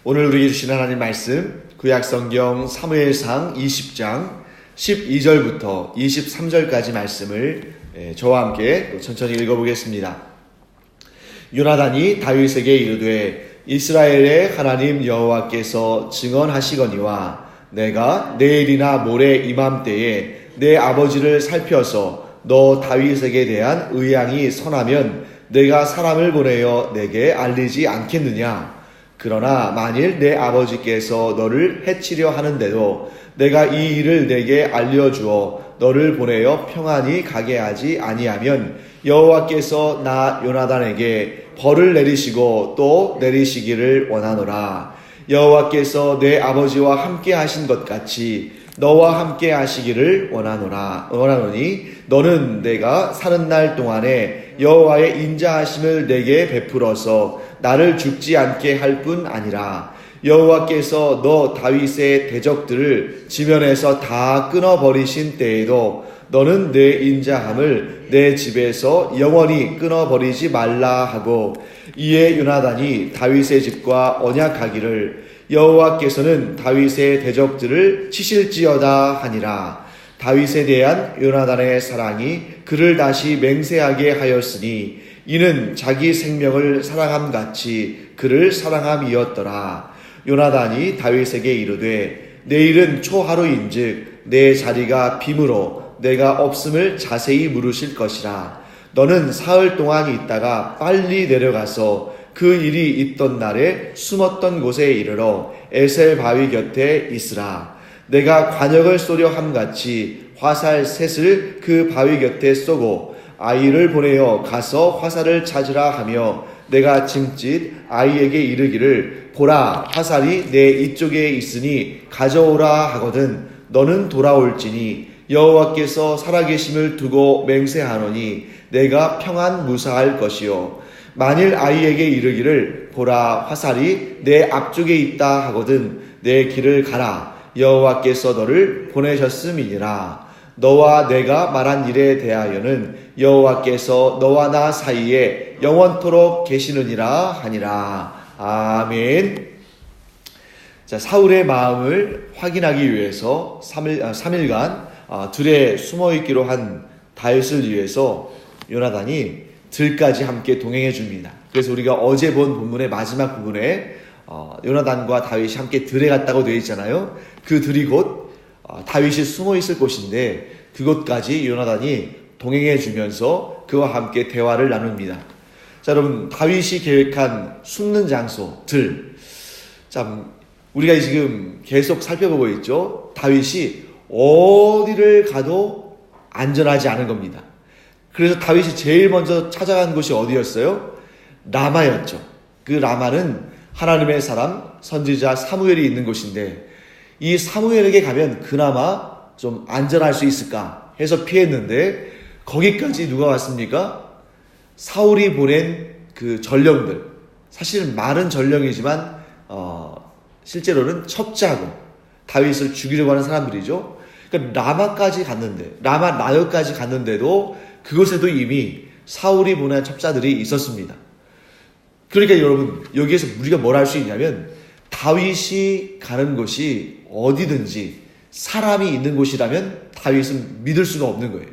오늘 우리에게 주신 하나님 말씀 구약성경 사무엘상 20장 12절부터 23절까지 말씀을 저와 함께 천천히 읽어보겠습니다. 요나단이 다윗에게 이르되 이스라엘의 하나님 여호와께서 증언하시거니와 내가 내일이나 모레 이맘때에 내 아버지를 살펴서 너 다윗에게 대한 의향이 선하면 내가 사람을 보내어 내게 알리지 않겠느냐. 그러나 만일 내 아버지께서 너를 해치려 하는데도 내가 이 일을 내게 알려주어 너를 보내어 평안히 가게 하지 아니하면 여호와께서 나 요나단에게 벌을 내리시고 또 내리시기를 원하노라. 여호와께서 내 아버지와 함께 하신 것 같이 너와 함께 하시기를 원하노니 너는 내가 사는 날 동안에 여호와의 인자하심을 내게 베풀어서 나를 죽지 않게 할 뿐 아니라 여호와께서 너 다윗의 대적들을 지면에서 다 끊어버리신 때에도 너는 내 인자함을 내 집에서 영원히 끊어버리지 말라 하고 이에 요나단이 다윗의 집과 언약하기를 여호와께서는 다윗의 대적들을 치실지어다 하니라. 다윗에 대한 요나단의 사랑이 그를 다시 맹세하게 하였으니 이는 자기 생명을 사랑함같이 그를 사랑함이었더라. 요나단이 다윗에게 이르되 내일은 초하루인즉 내 자리가 빔으로 내가 없음을 자세히 물으실 것이라. 너는 사흘 동안 있다가 빨리 내려가서 그 일이 있던 날에 숨었던 곳에 이르러 에셀 바위 곁에 있으라. 내가 관역을 쏘려 함같이 화살 셋을 그 바위 곁에 쏘고 아이를 보내어 가서 화살을 찾으라 하며 내가 짐짓 아이에게 이르기를 보라 화살이 내 이쪽에 있으니 가져오라 하거든 너는 돌아올지니 여호와께서 살아계심을 두고 맹세하노니 내가 평안 무사할 것이요 만일 아이에게 이르기를 보라 화살이 내 앞쪽에 있다 하거든 내 길을 가라 여호와께서 너를 보내셨음이니라. 너와 내가 말한 일에 대하여는 여호와께서 너와 나 사이에 영원토록 계시느니라 하니라. 아멘. 자, 사울의 마음을 확인하기 위해서 3일간 들에 숨어있기로 한 다윗을 위해서 요나단이 들까지 함께 동행해 줍니다. 그래서 우리가 어제 본 본문의 마지막 부분에 요나단과 다윗이 함께 들에 갔다고 되어 있잖아요. 그 들이 곧 다윗이 숨어있을 곳인데 그곳까지 요나단이 동행해 주면서 그와 함께 대화를 나눕니다. 자, 여러분 다윗이 계획한 숨는 장소 들. 자, 우리가 지금 계속 살펴보고 있죠. 다윗이 어디를 가도 안전하지 않은 겁니다. 그래서 다윗이 제일 먼저 찾아간 곳이 어디였어요? 라마였죠. 그 라마는 하나님의 사람 선지자 사무엘이 있는 곳인데 이 사무엘에게 가면 그나마 좀 안전할 수 있을까 해서 피했는데 거기까지 누가 왔습니까? 사울이 보낸 그 전령들. 사실은 말은 전령이지만 실제로는 첩자고 다윗을 죽이려고 하는 사람들이죠. 그러니까 라마까지 갔는데 라마 나역까지 갔는데도 그곳에도 이미 사울이 보낸 첩자들이 있었습니다. 그러니까 여러분 여기에서 우리가 뭘 할 수 있냐면 다윗이 가는 곳이 어디든지 사람이 있는 곳이라면 다윗은 믿을 수가 없는 거예요.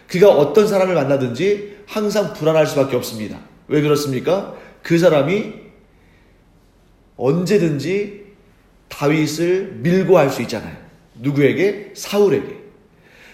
그가 어떤 사람을 만나든지 항상 불안할 수밖에 없습니다. 왜 그렇습니까? 그 사람이 언제든지 다윗을 밀고 할 수 있잖아요. 누구에게? 사울에게.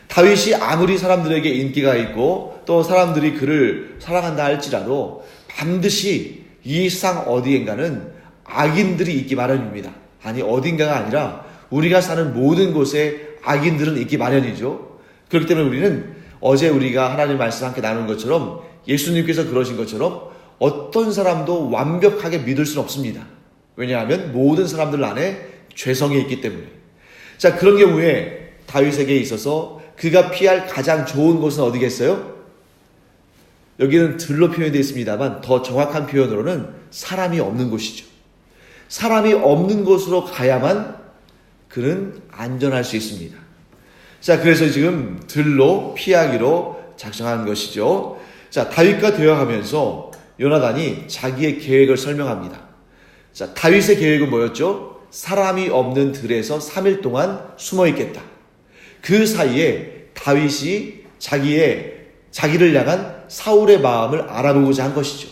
다윗이 아무리 사람들에게 인기가 있고 또 사람들이 그를 사랑한다 할지라도 반드시 이 세상 어디엔가는 악인들이 있기 마련입니다. 아니 어딘가가 아니라 우리가 사는 모든 곳에 악인들은 있기 마련이죠. 그렇기 때문에 우리는 어제 우리가 하나님 말씀 함께 나눈 것처럼 예수님께서 그러신 것처럼 어떤 사람도 완벽하게 믿을 수는 없습니다. 왜냐하면 모든 사람들 안에 죄성이 있기 때문에. 자, 그런 경우에 다윗에게 있어서 그가 피할 가장 좋은 곳은 어디겠어요? 여기는 들로 표현되어 있습니다만 더 정확한 표현으로는 사람이 없는 곳이죠. 사람이 없는 곳으로 가야만 그는 안전할 수 있습니다. 자, 그래서 지금 들로 피하기로 작정한 것이죠. 자, 다윗과 대화하면서 요나단이 자기의 계획을 설명합니다. 자, 다윗의 계획은 뭐였죠? 사람이 없는 들에서 3일 동안 숨어 있겠다. 그 사이에 다윗이 자기를 향한 사울의 마음을 알아보고자 한 것이죠.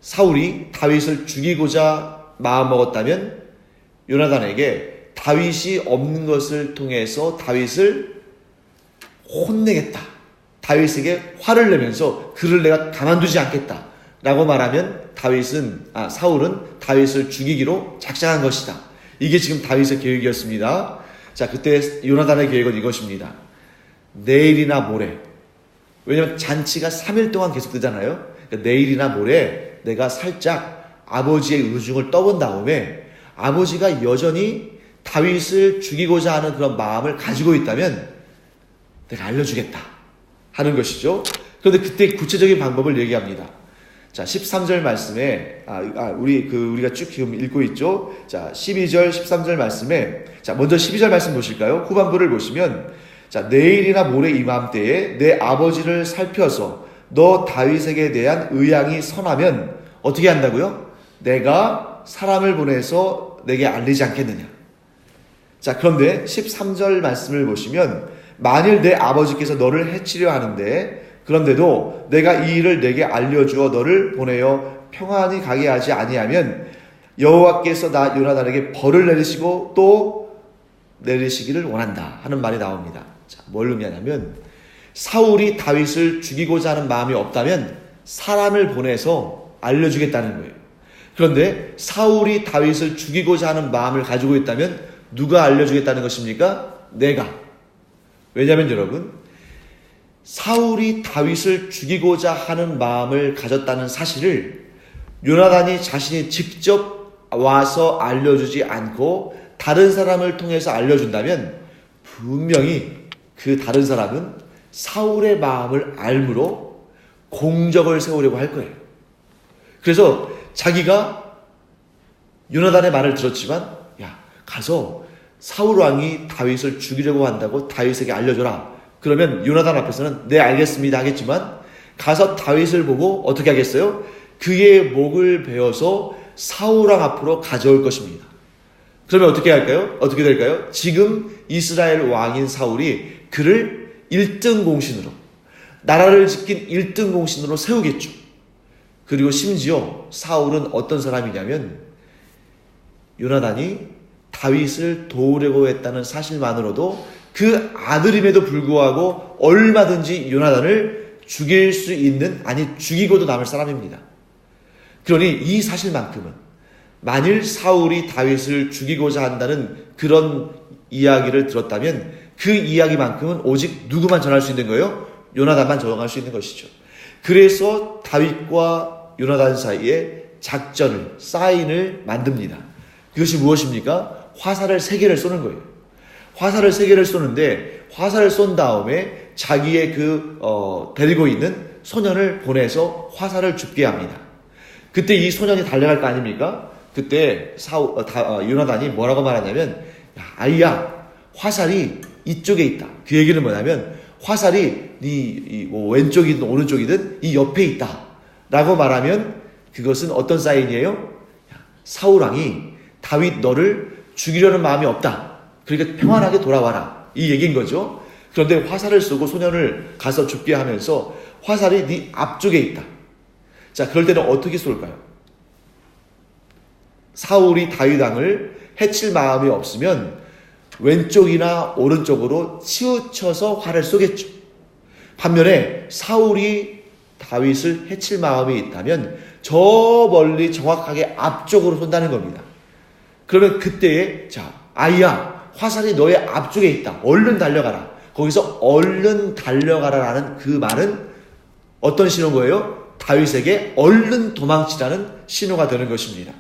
사울이 다윗을 죽이고자 마음먹었다면 요나단에게 다윗이 없는 것을 통해서 다윗을 혼내겠다. 다윗에게 화를 내면서 그를 내가 가만두지 않겠다. 라고 말하면 사울은 다윗을 죽이기로 작정한 것이다. 이게 지금 다윗의 계획이었습니다. 자, 그때 요나단의 계획은 이것입니다. 내일이나 모레. 왜냐하면 잔치가 3일 동안 계속되잖아요. 그러니까 내일이나 모레 내가 살짝 아버지의 의중을 떠본 다음에 아버지가 여전히 다윗을 죽이고자 하는 그런 마음을 가지고 있다면 내가 알려주겠다 하는 것이죠. 그런데 그때 구체적인 방법을 얘기합니다. 자, 13절 말씀에 우리가 쭉 지금 읽고 있죠. 자, 12절 13절 말씀에, 자, 먼저 12절 말씀 보실까요? 후반부를 보시면, 자, 내일이나 모레 이맘때에 내 아버지를 살펴서 너 다윗에게 대한 의향이 선하면 어떻게 한다고요? 내가 사람을 보내서 내게 알리지 않겠느냐. 자, 그런데 13절 말씀을 보시면, 만일 내 아버지께서 너를 해치려 하는데 그런데도 내가 이 일을 내게 알려주어 너를 보내어 평안히 가게 하지 아니하면 여호와께서 나 요나단에게 벌을 내리시고 또 내리시기를 원한다 하는 말이 나옵니다. 자, 뭘 의미하냐면 사울이 다윗을 죽이고자 하는 마음이 없다면 사람을 보내서 알려주겠다는 거예요. 그런데 사울이 다윗을 죽이고자 하는 마음을 가지고 있다면 누가 알려주겠다는 것입니까? 내가. 왜냐하면 여러분, 사울이 다윗을 죽이고자 하는 마음을 가졌다는 사실을 요나단이 자신이 직접 와서 알려주지 않고 다른 사람을 통해서 알려준다면 분명히 그 다른 사람은 사울의 마음을 알므로 공적을 세우려고 할 거예요. 그래서 자기가 요나단의 말을 들었지만, 야, 가서 사울 왕이 다윗을 죽이려고 한다고 다윗에게 알려줘라. 그러면 요나단 앞에서는 네, 알겠습니다 하겠지만 가서 다윗을 보고 어떻게 하겠어요? 그의 목을 베어서 사울 왕 앞으로 가져올 것입니다. 그러면 어떻게 할까요? 어떻게 될까요? 지금 이스라엘 왕인 사울이 그를 1등 공신으로, 나라를 지킨 1등 공신으로 세우겠죠. 그리고 심지어 사울은 어떤 사람이냐면 요나단이 다윗을 도우려고 했다는 사실만으로도 그 아들임에도 불구하고 얼마든지 요나단을 죽일 수 있는, 아니 죽이고도 남을 사람입니다. 그러니 이 사실만큼은 만일 사울이 다윗을 죽이고자 한다는 그런 이야기를 들었다면 그 이야기만큼은 오직 누구만 전할 수 있는 거예요? 요나단만 전할 수 있는 것이죠. 그래서 다윗과 요나단 사이에 작전을, 사인을 만듭니다. 그것이 무엇입니까? 화살을 3개를 쏘는 거예요. 화살을 3개를 쏘는데 화살을 쏜 다음에 자기의 데리고 있는 소년을 보내서 화살을 줍게 합니다. 그때 이 소년이 달려갈 거 아닙니까? 그때 요나단이 뭐라고 말하냐면, 아이야, 화살이 이쪽에 있다. 그 얘기는 뭐냐면 화살이 네 왼쪽이든 오른쪽이든 이 옆에 있다 라고 말하면 그것은 어떤 사인이에요? 사울 왕이 다윗 너를 죽이려는 마음이 없다. 그러니까 평안하게 돌아와라. 이 얘기인 거죠. 그런데 화살을 쏘고 소년을 가서 죽게 하면서 화살이 네 앞쪽에 있다. 자, 그럴 때는 어떻게 쏠까요? 사울이 다윗 왕을 해칠 마음이 없으면 왼쪽이나 오른쪽으로 치우쳐서 활을 쏘겠죠. 반면에 사울이 다윗을 해칠 마음이 있다면 저 멀리 정확하게 앞쪽으로 쏜다는 겁니다. 그러면 그때에, 자, 아이야, 화살이 너의 앞쪽에 있다. 얼른 달려가라. 거기서 얼른 달려가라라는 그 말은 어떤 신호인 거예요? 다윗에게 얼른 도망치라는 신호가 되는 것입니다.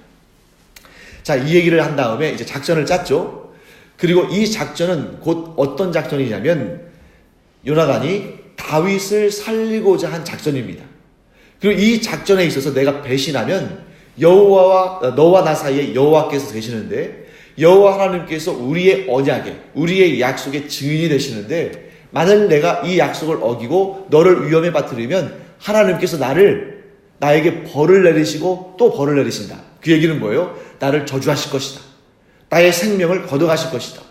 자, 이 얘기를 한 다음에 이제 작전을 짰죠. 그리고 이 작전은 곧 어떤 작전이냐면 요나단이 다윗을 살리고자 한 작전입니다. 그리고 이 작전에 있어서 내가 배신하면 너와 나 사이에 여호와께서 계시는데 여호와 하나님께서 우리의 언약에, 우리의 약속의 증인이 되시는데 만약 내가 이 약속을 어기고 너를 위험에 빠뜨리면 하나님께서 나에게 벌을 내리시고 또 벌을 내리신다. 그 얘기는 뭐예요? 나를 저주하실 것이다. 나의 생명을 걷어가실 것이다.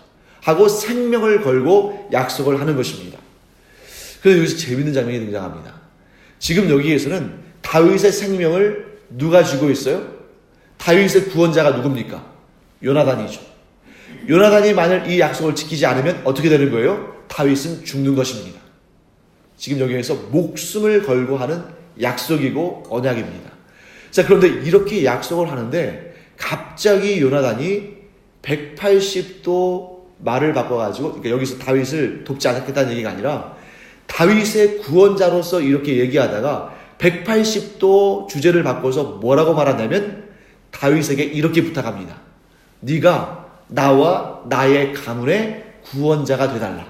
하고 생명을 걸고 약속을 하는 것입니다. 그런데 여기서 재밌는 장면이 등장합니다. 지금 여기에서는 다윗의 생명을 누가 쥐고 있어요? 다윗의 구원자가 누굽니까? 요나단이죠. 요나단이 만일 이 약속을 지키지 않으면 어떻게 되는 거예요? 다윗은 죽는 것입니다. 지금 여기에서 목숨을 걸고 하는 약속이고 언약입니다. 자, 그런데 이렇게 약속을 하는데 갑자기 요나단이 180도 말을 바꿔가지고, 그러니까 여기서 다윗을 돕지 않겠다는 얘기가 아니라 다윗의 구원자로서 이렇게 얘기하다가 180도 주제를 바꿔서 뭐라고 말하냐면 다윗에게 이렇게 부탁합니다. 네가 나와 나의 가문의 구원자가 되달라.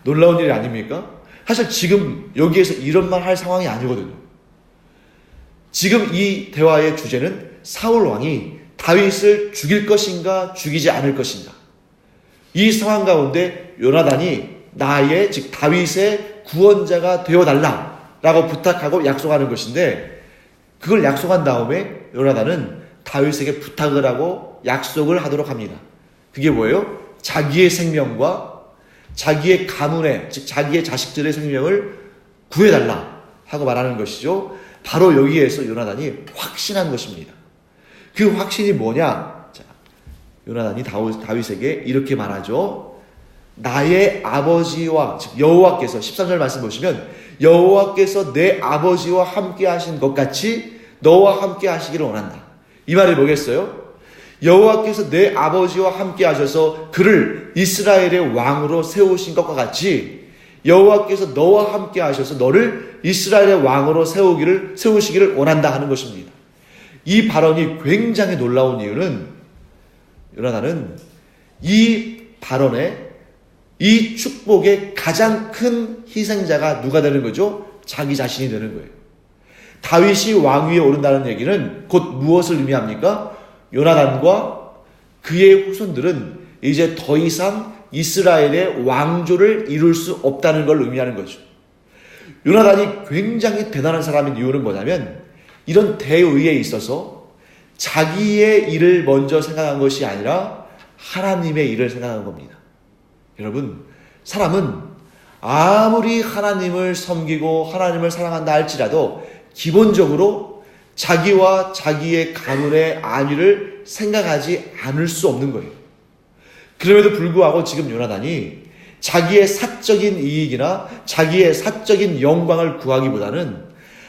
놀라운 일이 아닙니까? 사실 지금 여기에서 이런 말 할 상황이 아니거든요. 지금 이 대화의 주제는 사울 왕이 다윗을 죽일 것인가 죽이지 않을 것인가. 이 상황 가운데 요나단이 나의, 즉 다윗의 구원자가 되어달라라고 부탁하고 약속하는 것인데, 그걸 약속한 다음에 요나단은 다윗에게 부탁을 하고 약속을 하도록 합니다. 그게 뭐예요? 자기의 생명과 자기의 가문의, 즉 자기의 자식들의 생명을 구해달라 하고 말하는 것이죠. 바로 여기에서 요나단이 확신한 것입니다. 그 확신이 뭐냐? 자, 요나단이 다윗에게 이렇게 말하죠. 나의 아버지와, 즉 여호와께서, 13절 말씀 보시면 여호와께서 내 아버지와 함께 하신 것 같이 너와 함께 하시기를 원한다. 이 말이 뭐겠어요? 여호와께서 내 아버지와 함께 하셔서 그를 이스라엘의 왕으로 세우신 것과 같이 여호와께서 너와 함께 하셔서 너를 이스라엘의 왕으로 세우시기를 원한다 하는 것입니다. 이 발언이 굉장히 놀라운 이유는 요나단은 이 발언에, 이 축복의 가장 큰 희생자가 누가 되는 거죠? 자기 자신이 되는 거예요. 다윗이 왕위에 오른다는 얘기는 곧 무엇을 의미합니까? 요나단과 그의 후손들은 이제 더 이상 이스라엘의 왕조를 이룰 수 없다는 걸 의미하는 거죠. 요나단이 굉장히 대단한 사람인 이유는 뭐냐면 이런 대의에 있어서 자기의 일을 먼저 생각한 것이 아니라 하나님의 일을 생각한 겁니다. 여러분, 사람은 아무리 하나님을 섬기고 하나님을 사랑한다 할지라도 기본적으로 자기와 자기의 가문의 안위를 생각하지 않을 수 없는 거예요. 그럼에도 불구하고 지금 요나단이 자기의 사적인 이익이나 자기의 사적인 영광을 구하기보다는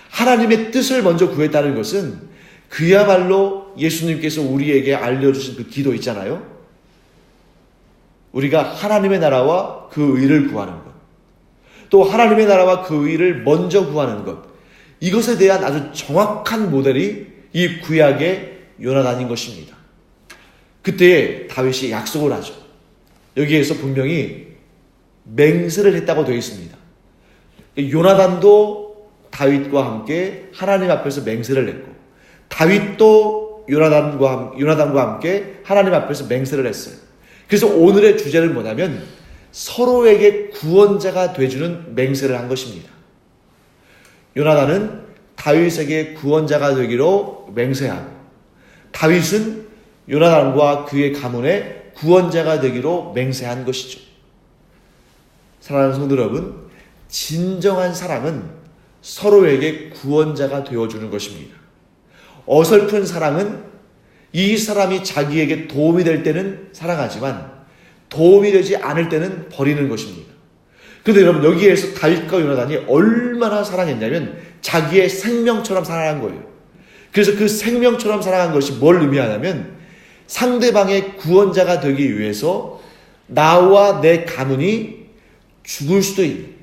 하나님의 뜻을 먼저 구했다는 것은 그야말로 예수님께서 우리에게 알려주신 그 기도 있잖아요. 우리가 하나님의 나라와 그 의를 구하는 것, 또 하나님의 나라와 그 의를 먼저 구하는 것, 이것에 대한 아주 정확한 모델이 이 구약의 요나단인 것입니다. 그때 다윗이 약속을 하죠. 여기에서 분명히 맹세를 했다고 되어 있습니다. 요나단도 다윗과 함께 하나님 앞에서 맹세를 했고, 다윗도 요나단과 함께 하나님 앞에서 맹세를 했어요. 그래서 오늘의 주제는 뭐냐면 서로에게 구원자가 되주는 맹세를 한 것입니다. 요나단은 다윗에게 구원자가 되기로 맹세하고, 다윗은 요나단과 그의 가문의 구원자가 되기로 맹세한 것이죠. 사랑하는 성도 여러분, 진정한 사랑은 서로에게 구원자가 되어주는 것입니다. 어설픈 사랑은 이 사람이 자기에게 도움이 될 때는 사랑하지만 도움이 되지 않을 때는 버리는 것입니다. 그런데 여러분, 여기에서 다윗과 요나단이 얼마나 사랑했냐면 자기의 생명처럼 사랑한 거예요. 그래서 그 생명처럼 사랑한 것이 뭘 의미하냐면 상대방의 구원자가 되기 위해서 나와 내 가문이 죽을 수도 있는,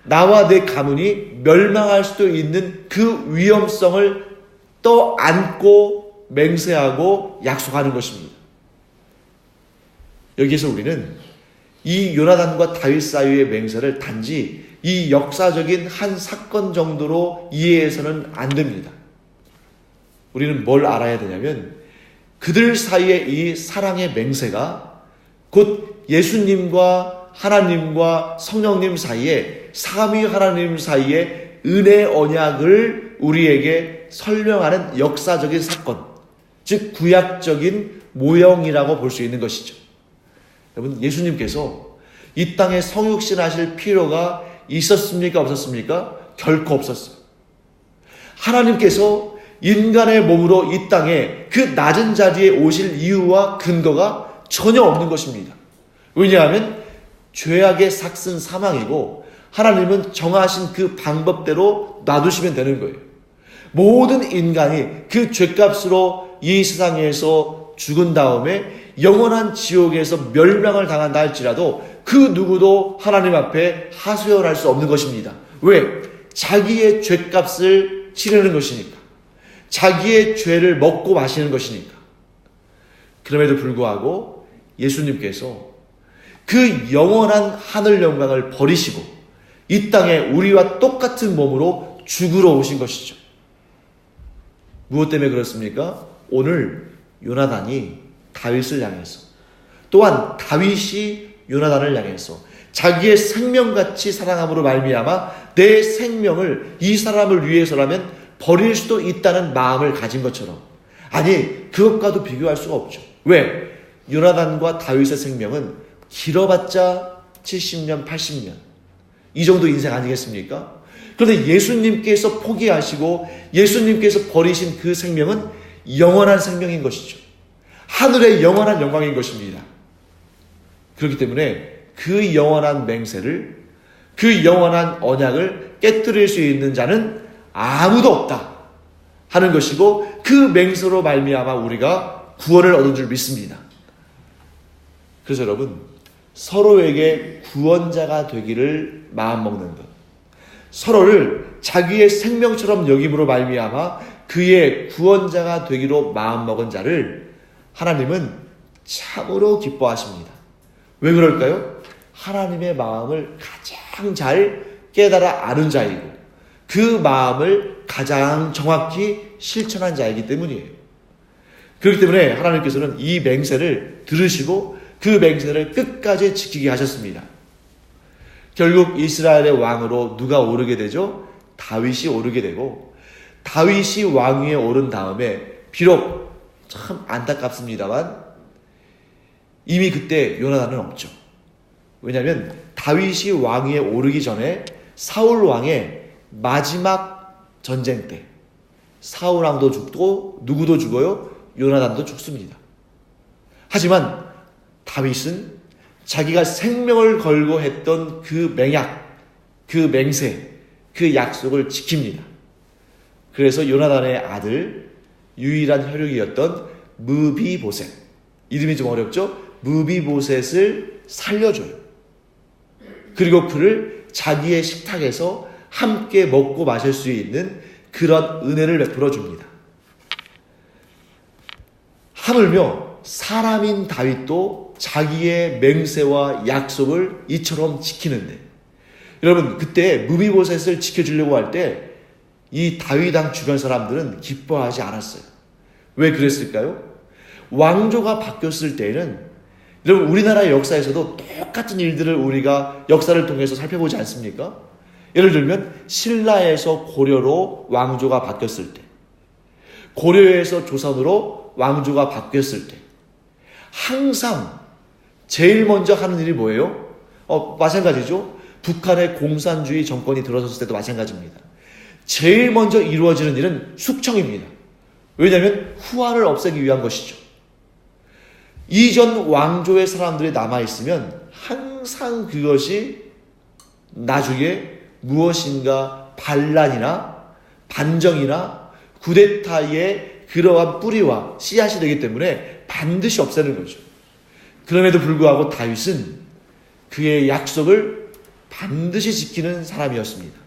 나와 내 가문이 멸망할 수도 있는 그 위험성을 떠안고 맹세하고 약속하는 것입니다. 여기서 우리는 이 요나단과 다윗 사이의 맹세를 단지 이 역사적인 한 사건 정도로 이해해서는 안 됩니다. 우리는 뭘 알아야 되냐면 그들 사이의 이 사랑의 맹세가 곧 예수님과 하나님과 성령님 사이에, 삼위 하나님 사이에 은혜 언약을 를 우리에게 설명하는 역사적인 사건, 즉 구약적인 모형이라고 볼 수 있는 것이죠. 여러분, 예수님께서 이 땅에 성육신하실 필요가 있었습니까? 없었습니까? 결코 없었어요. 하나님께서 인간의 몸으로 이 땅에 그 낮은 자리에 오실 이유와 근거가 전혀 없는 것입니다. 왜냐하면 죄악의 삭은 사망이고 하나님은 정하신 그 방법대로 놔두시면 되는 거예요. 모든 인간이 그 죄값으로 이 세상에서 죽은 다음에 영원한 지옥에서 멸망을 당한다 할지라도 그 누구도 하나님 앞에 하소연할 수 없는 것입니다. 왜? 자기의 죄값을 치르는 것이니까. 자기의 죄를 먹고 마시는 것이니까. 그럼에도 불구하고 예수님께서 그 영원한 하늘 영광을 버리시고 이 땅에 우리와 똑같은 몸으로 죽으러 오신 것이죠. 무엇 때문에 그렇습니까? 오늘 요나단이 다윗을 향해서, 또한 다윗이 요나단을 향해서 자기의 생명같이 사랑함으로 말미암아 내 생명을 이 사람을 위해서라면 버릴 수도 있다는 마음을 가진 것처럼, 아니 그것과도 비교할 수가 없죠. 왜? 요나단과 다윗의 생명은 길어봤자 70년, 80년 이 정도 인생 아니겠습니까? 그런데 예수님께서 포기하시고 예수님께서 버리신 그 생명은 영원한 생명인 것이죠. 하늘의 영원한 영광인 것입니다. 그렇기 때문에 그 영원한 맹세를, 그 영원한 언약을 깨뜨릴 수 있는 자는 아무도 없다 하는 것이고, 그 맹세로 말미암아 우리가 구원을 얻은 줄 믿습니다. 그래서 여러분, 서로에게 구원자가 되기를 마음먹는 것, 서로를 자기의 생명처럼 여김으로 말미암아 그의 구원자가 되기로 마음먹은 자를 하나님은 참으로 기뻐하십니다. 왜 그럴까요? 하나님의 마음을 가장 잘 깨달아 아는 자이고 그 마음을 가장 정확히 실천한 자이기 때문이에요. 그렇기 때문에 하나님께서는 이 맹세를 들으시고 그 맹세를 끝까지 지키게 하셨습니다. 결국 이스라엘의 왕으로 누가 오르게 되죠? 다윗이 오르게 되고, 다윗이 왕위에 오른 다음에 비록 참 안타깝습니다만 이미 그때 요나단은 없죠. 왜냐하면 다윗이 왕위에 오르기 전에 사울 왕의 마지막 전쟁 때 사울 왕도 죽고 누구도 죽어요? 요나단도 죽습니다. 하지만 다윗은 자기가 생명을 걸고 했던 그 맹약, 그 맹세, 그 약속을 지킵니다. 그래서 요나단의 아들, 유일한 혈육이었던 무비보셋, 이름이 좀 어렵죠? 무비보셋을 살려줘요. 그리고 그를 자기의 식탁에서 함께 먹고 마실 수 있는 그런 은혜를 베풀어 줍니다. 하물며 사람인 다윗도 자기의 맹세와 약속을 이처럼 지키는데, 여러분 그때 무비보셋을 지켜주려고 할 때 이 다윗왕 주변 사람들은 기뻐하지 않았어요. 왜 그랬을까요? 왕조가 바뀌었을 때에는, 여러분 우리나라의 역사에서도 똑같은 일들을 우리가 역사를 통해서 살펴보지 않습니까? 예를 들면 신라에서 고려로 왕조가 바뀌었을 때, 고려에서 조선으로 왕조가 바뀌었을 때 항상 제일 먼저 하는 일이 뭐예요? 마찬가지죠. 북한의 공산주의 정권이 들어섰을 때도 마찬가지입니다. 제일 먼저 이루어지는 일은 숙청입니다. 왜냐하면 후환을 없애기 위한 것이죠. 이전 왕조의 사람들이 남아있으면 항상 그것이 나중에 무엇인가 반란이나 반정이나 쿠데타의 그러한 뿌리와 씨앗이 되기 때문에 반드시 없애는 거죠. 그럼에도 불구하고 다윗은 그의 약속을 반드시 지키는 사람이었습니다.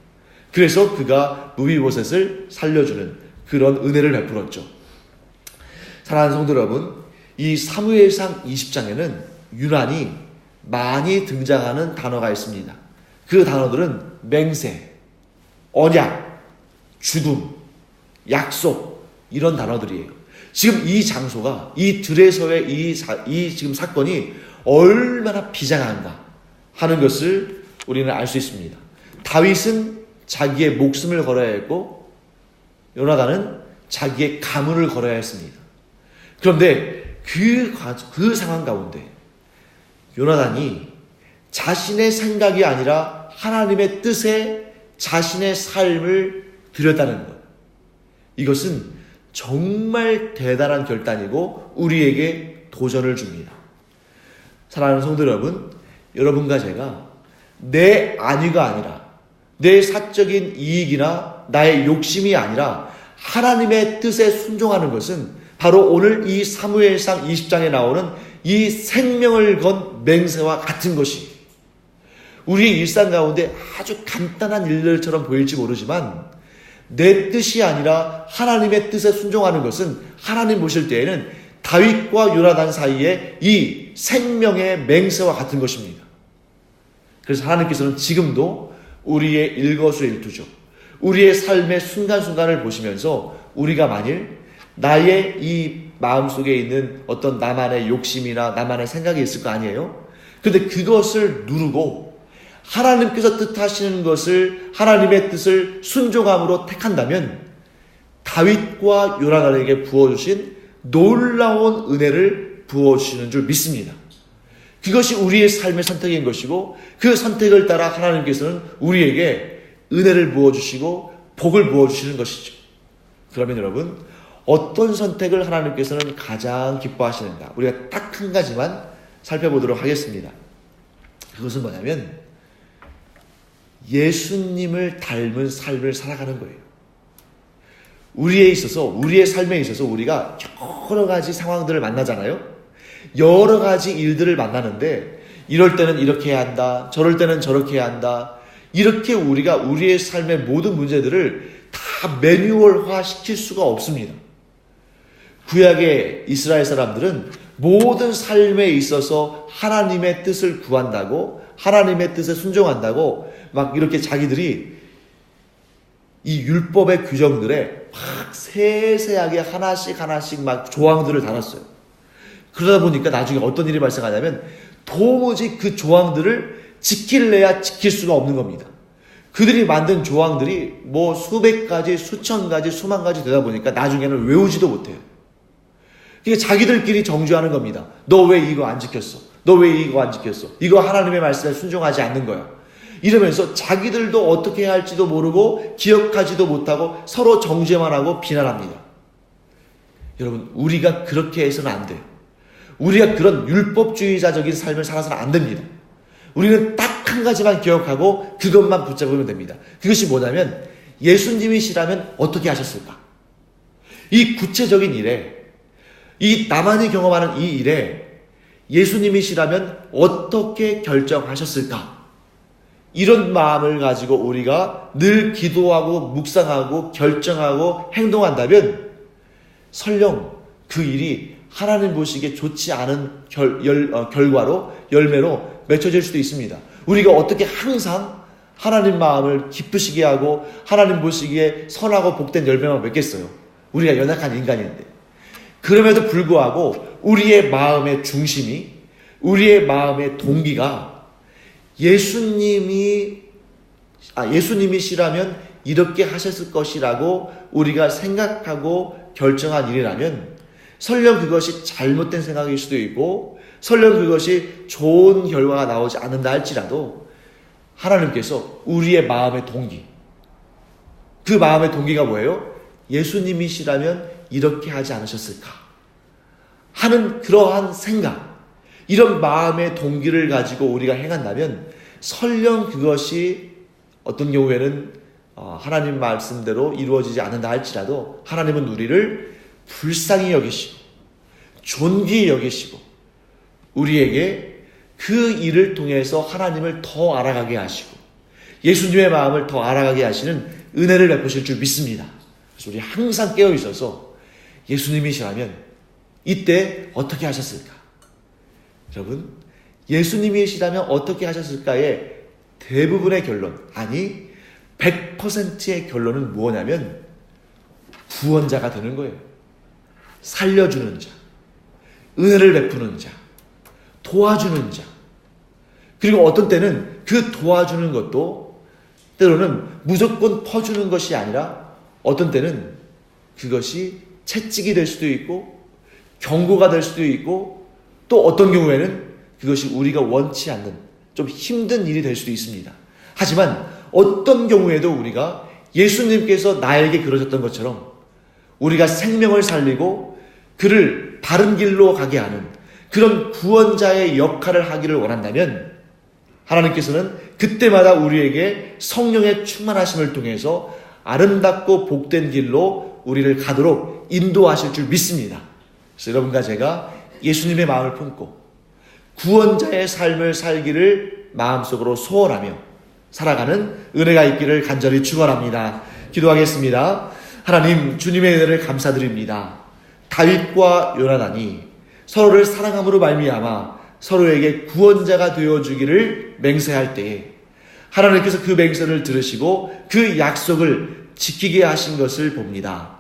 그래서 그가 무비보셋을 살려주는 그런 은혜를 베풀었죠. 사랑하는 성도 여러분, 이 사무엘상 20장에는 유난히 많이 등장하는 단어가 있습니다. 그 단어들은 맹세, 언약, 죽음, 약속, 이런 단어들이에요. 지금 이 장소가, 이 들에서의 이 지금 사건이 얼마나 비장한가 하는 것을 우리는 알 수 있습니다. 다윗은 자기의 목숨을 걸어야 했고, 요나단은 자기의 가문을 걸어야 했습니다. 그런데 그 상황 가운데 요나단이 자신의 생각이 아니라 하나님의 뜻에 자신의 삶을 드렸다는 것. 이것은 정말 대단한 결단이고 우리에게 도전을 줍니다. 사랑하는 성도 여러분, 여러분과 제가 내 안위가 아니라 내 사적인 이익이나 나의 욕심이 아니라 하나님의 뜻에 순종하는 것은 바로 오늘 이 사무엘상 20장에 나오는 이 생명을 건 맹세와 같은 것이 우리의 일상 가운데 아주 간단한 일들처럼 보일지 모르지만 내 뜻이 아니라 하나님의 뜻에 순종하는 것은 하나님 보실 때에는 다윗과 요나단 사이에 이 생명의 맹세와 같은 것입니다. 그래서 하나님께서는 지금도 우리의 일거수일투족, 우리의 삶의 순간순간을 보시면서 우리가 만일 나의 이 마음속에 있는 어떤 나만의 욕심이나 나만의 생각이 있을 거 아니에요? 근데 그것을 누르고 하나님께서 뜻하시는 것을 하나님의 뜻을 순종함으로 택한다면 다윗과 요나단에게 부어주신 놀라운 은혜를 부어주시는 줄 믿습니다. 그것이 우리의 삶의 선택인 것이고 그 선택을 따라 하나님께서는 우리에게 은혜를 부어주시고 복을 부어주시는 것이죠. 그러면 여러분, 어떤 선택을 하나님께서는 가장 기뻐하시는가? 우리가 딱 한 가지만 살펴보도록 하겠습니다. 그것은 뭐냐면 예수님을 닮은 삶을 살아가는 거예요. 우리의 삶에 있어서 우리가 여러 가지 상황들을 만나잖아요. 여러 가지 일들을 만나는데 이럴 때는 이렇게 해야 한다. 저럴 때는 저렇게 해야 한다. 이렇게 우리가 우리의 삶의 모든 문제들을 다 매뉴얼화 시킬 수가 없습니다. 구약의 이스라엘 사람들은 모든 삶에 있어서 하나님의 뜻을 구한다고, 하나님의 뜻에 순종한다고 막 이렇게 자기들이 이 율법의 규정들에 막 세세하게 하나씩 막 조항들을 달았어요. 그러다 보니까 나중에 어떤 일이 발생하냐면 도무지 그 조항들을 지킬래야 지킬 수가 없는 겁니다. 그들이 만든 조항들이 뭐 수백 가지, 수천 가지, 수만 가지 되다 보니까 나중에는 외우지도 못해요. 그러니까 자기들끼리 정죄하는 겁니다. 너 왜 이거 안 지켰어? 너 왜 이거 안 지켰어? 이거 하나님의 말씀에 순종하지 않는 거야. 이러면서 자기들도 어떻게 해야 할지도 모르고 기억하지도 못하고 서로 정죄만 하고 비난합니다. 여러분, 우리가 그렇게 해서는 안 돼요. 우리가 그런 율법주의자적인 삶을 살아서는 안 됩니다. 우리는 딱 한 가지만 기억하고 그것만 붙잡으면 됩니다. 그것이 뭐냐면 예수님이시라면 어떻게 하셨을까? 이 구체적인 일에, 이 나만이 경험하는 이 일에 예수님이시라면 어떻게 결정하셨을까? 이런 마음을 가지고 우리가 늘 기도하고 묵상하고 결정하고 행동한다면 설령 그 일이 하나님 보시기에 좋지 않은 결과로, 열매로 맺혀질 수도 있습니다. 우리가 어떻게 항상 하나님 마음을 기쁘시게 하고 하나님 보시기에 선하고 복된 열매만 맺겠어요? 우리가 연약한 인간인데. 그럼에도 불구하고 우리의 마음의 중심이, 우리의 마음의 동기가 예수님이시라면 이렇게 하셨을 것이라고 우리가 생각하고 결정한 일이라면 설령 그것이 잘못된 생각일 수도 있고 설령 그것이 좋은 결과가 나오지 않는다 할지라도 하나님께서 우리의 마음의 동기, 그 마음의 동기가 뭐예요? 예수님이시라면 이렇게 하지 않으셨을까 하는 그러한 생각, 이런 마음의 동기를 가지고 우리가 행한다면 설령 그것이 어떤 경우에는 하나님 말씀대로 이루어지지 않는다 할지라도 하나님은 우리를 불쌍히 여기시고 존귀히 여기시고 우리에게 그 일을 통해서 하나님을 더 알아가게 하시고 예수님의 마음을 더 알아가게 하시는 은혜를 베푸실 줄 믿습니다. 그래서 우리 항상 깨어 있어서 예수님이시라면 이때 어떻게 하셨을까? 여러분, 예수님이시라면 어떻게 하셨을까의 대부분의 결론, 아니 100%의 결론은 뭐냐면 구원자가 되는 거예요. 살려주는 자, 은혜를 베푸는 자, 도와주는 자. 그리고 어떤 때는 그 도와주는 것도 때로는 무조건 퍼주는 것이 아니라 어떤 때는 그것이 채찍이 될 수도 있고 경고가 될 수도 있고 또 어떤 경우에는 그것이 우리가 원치 않는 좀 힘든 일이 될 수도 있습니다. 하지만 어떤 경우에도 우리가 예수님께서 나에게 그러셨던 것처럼 우리가 생명을 살리고 그를 바른 길로 가게 하는 그런 구원자의 역할을 하기를 원한다면 하나님께서는 그때마다 우리에게 성령의 충만하심을 통해서 아름답고 복된 길로 우리를 가도록 인도하실 줄 믿습니다. 그래서 여러분과 제가 예수님의 마음을 품고 구원자의 삶을 살기를 마음속으로 소원하며 살아가는 은혜가 있기를 간절히 축원합니다. 기도하겠습니다. 하나님, 주님의 은혜를 감사드립니다. 다윗과 요나단이 서로를 사랑함으로 말미암아 서로에게 구원자가 되어주기를 맹세할 때에 하나님께서 그 맹세를 들으시고 그 약속을 지키게 하신 것을 봅니다.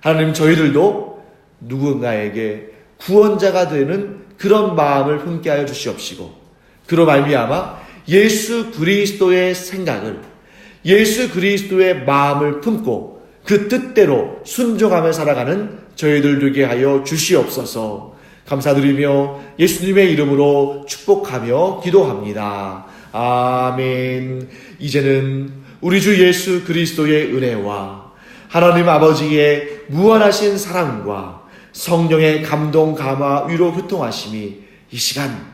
하나님, 저희들도 누군가에게 구원자가 되는 그런 마음을 품게 하여 주시옵시고 그로 말미암아 예수 그리스도의 생각을 예수 그리스도의 마음을 품고 그 뜻대로 순종하며 살아가는 저희들 되게 하여 주시옵소서. 감사드리며 예수님의 이름으로 축복하며 기도합니다. 아멘. 이제는 우리 주 예수 그리스도의 은혜와 하나님 아버지의 무한하신 사랑과 성령의 감동, 감화, 위로, 교통하심이 이 시간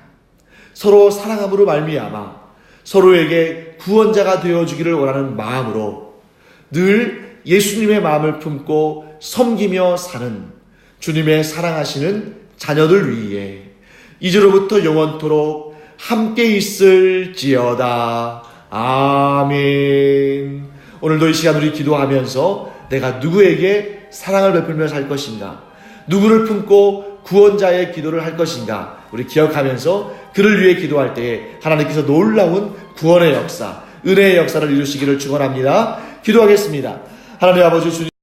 서로 사랑함으로 말미암아 서로에게 구원자가 되어주기를 원하는 마음으로 늘 예수님의 마음을 품고 섬기며 사는 주님의 사랑하시는 자녀들 위해 이제로부터 영원토록 함께 있을지어다. 아멘. 오늘도 이 시간 우리 기도하면서 내가 누구에게 사랑을 베풀며 살 것인가, 누구를 품고 구원자의 기도를 할 것인가 우리 기억하면서 그를 위해 기도할 때에 하나님께서 놀라운 구원의 역사, 은혜의 역사를 이루시기를 축원합니다. 기도하겠습니다. 하나님 아버지, 주님